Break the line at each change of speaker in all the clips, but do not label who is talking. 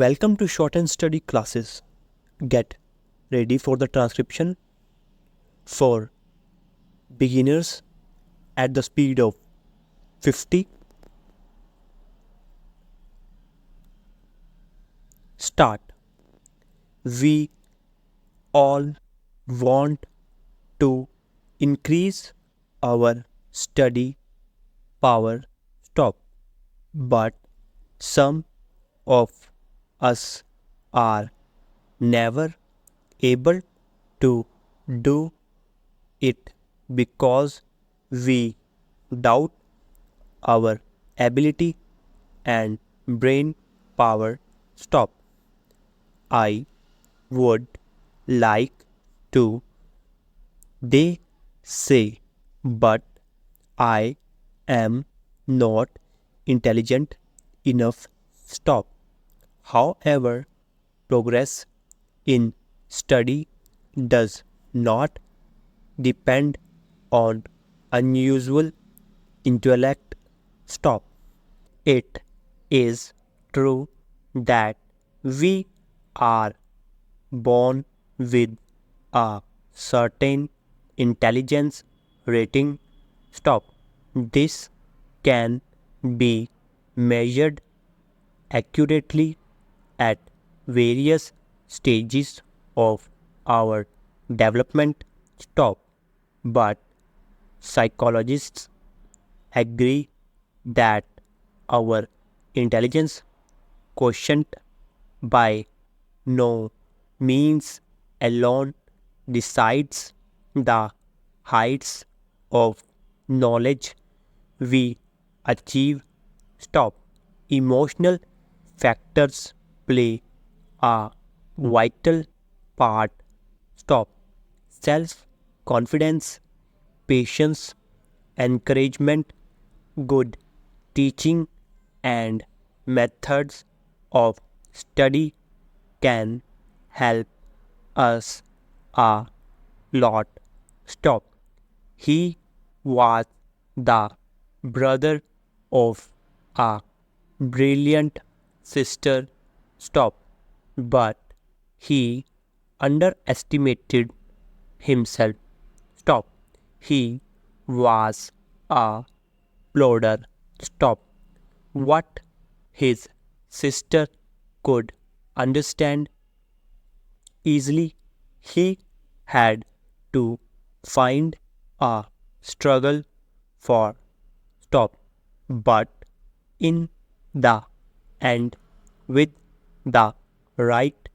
Welcome to Shorthand study classes. Get ready for the transcription for beginners at the speed of 50. Start. We all want to increase our study power. Stop. But some of us are never able to do it because we doubt our ability and brain power. Stop. I would like to, they say, but I am not intelligent enough. Stop. However, progress in study does not depend on unusual intellect. Stop. It is true that we are born with a certain intelligence rating. Stop. This can be measured accurately at various stages of our development. Stop. But psychologists agree that our intelligence quotient by no means alone decides the heights of knowledge we achieve. Stop. Emotional factors play a vital part. Stop. Self confidence, patience, encouragement, good teaching, and methods of study can help us a lot. Stop. He was the brother of a brilliant sister. Stop. But he underestimated himself. Stop. He was a plodder. Stop. What his sister could understand easily, he had to find a struggle for. Stop. But in the end, with the right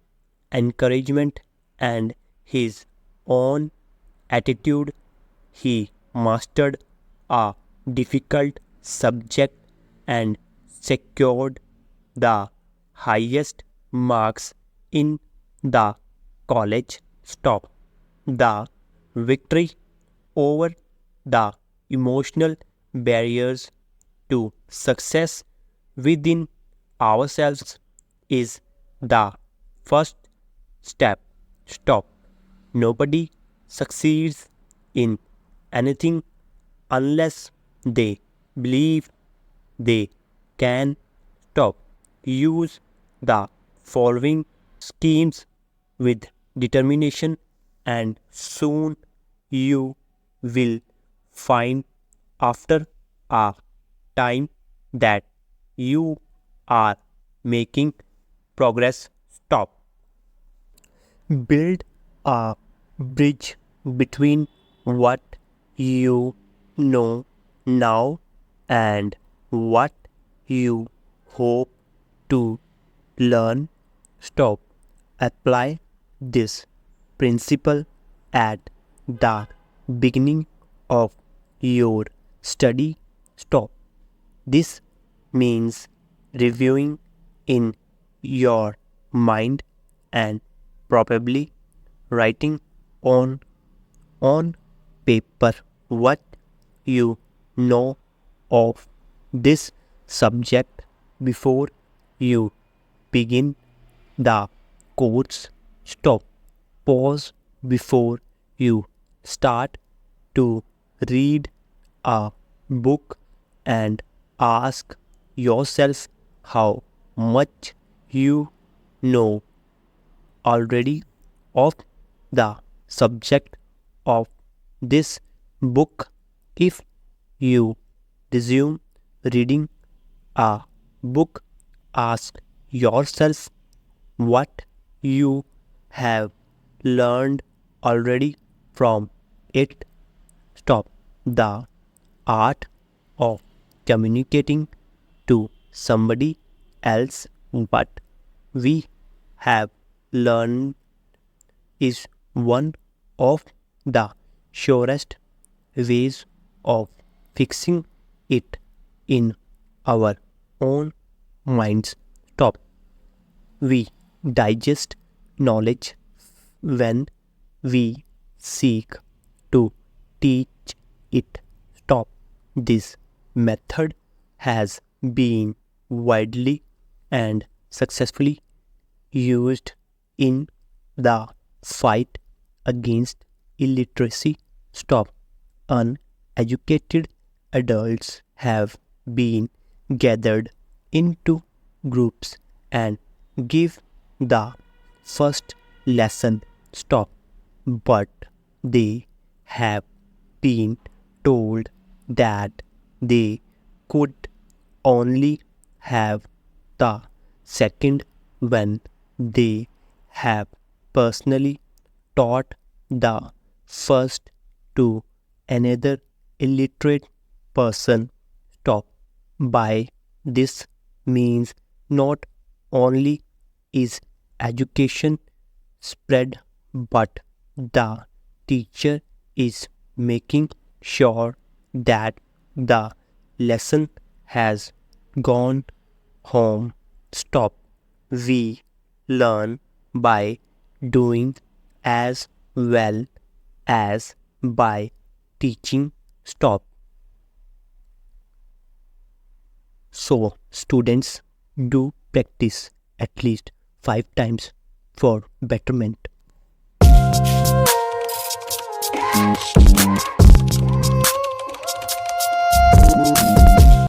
encouragement and his own attitude, he mastered a difficult subject and secured the highest marks in the college. Stop. The victory over the emotional barriers to success within ourselves is the first step. Stop. Nobody succeeds in anything unless they believe they can. Stop. Use the following schemes with determination, and soon you will find after a time that you are making progress. Stop. Build a bridge between what you know now and what you hope to learn. Stop. Apply this principle at the beginning of your study. Stop. This means reviewing in your mind and probably writing on paper what you know of this subject before you begin the course. Stop. Pause before you start to read a book and ask yourself how much you know already of the subject of this book. If you resume reading a book, ask yourself what you have learned already from it. Stop the art of communicating to somebody else what we have learned is one of the surest ways of fixing it in our own minds. Stop. We digest knowledge when we seek to teach it. Stop. This method has been widely and successfully used in the fight against illiteracy. Stop. Uneducated adults have been gathered into groups and give the first lesson. Stop. But they have been told that they could only have the second when they have personally taught the first to another illiterate person. Stop. By this means not only is education spread, but the teacher is making sure that the lesson has gone home. Stop. We learn by doing as well as by teaching. Stop. So, students, do practice at least 5 times for betterment.